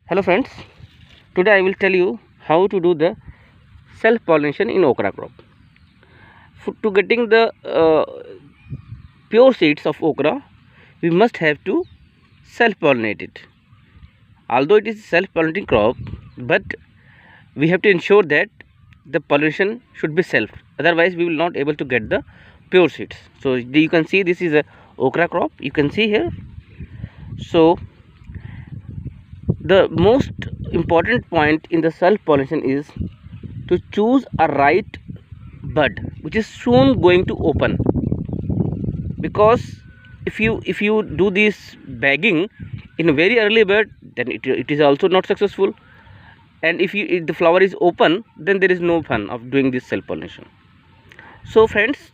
Hello friends, today I will tell you how to do the self-pollination in okra crop. To getting the pure seeds of okra, we must have to self-pollinate it. Although it is a self-pollinating crop, but we have to ensure that the pollination should be self. Otherwise, we will not able to get the pure seeds. So you can see this is a okra crop. You can see here. So the most important point in the self pollination is to choose a right bud which is soon going to open, because if you do this bagging in a very early bud, then it is also not successful, and if the flower is open, then there is no fun of doing this self pollination. So friends,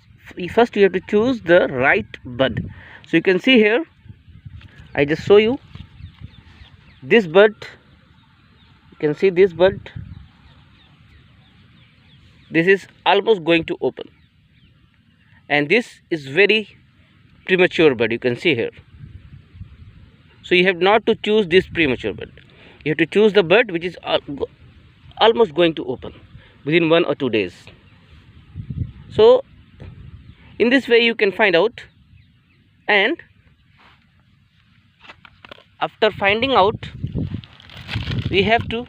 first you have to choose the right bud. So you can see here, I just show you this bud. You can see this bud, this is almost going to open, and this is very premature bud. You can see here. So you have not to choose this premature bud, you have to choose the bud which is almost going to open within 1 or 2 days. So in this way you can find out, and after finding out, we have to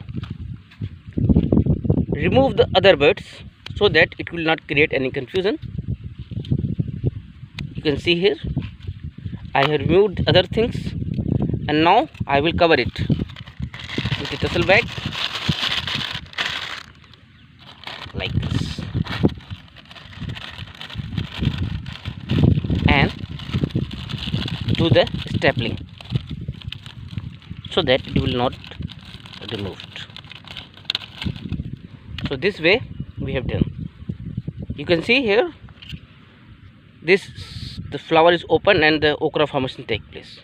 remove the other buds so that it will not create any confusion. You can see here I have removed other things, and now I will cover it with a tussle bag like this, and do the stapling so that it will not removed. So this way we have done. You can see here, the flower is open and the okra formation take place.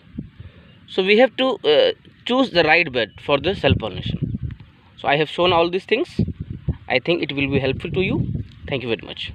So we have to choose the right bed for the self pollination. So I have shown all these things. I think it will be helpful to you. Thank you very much.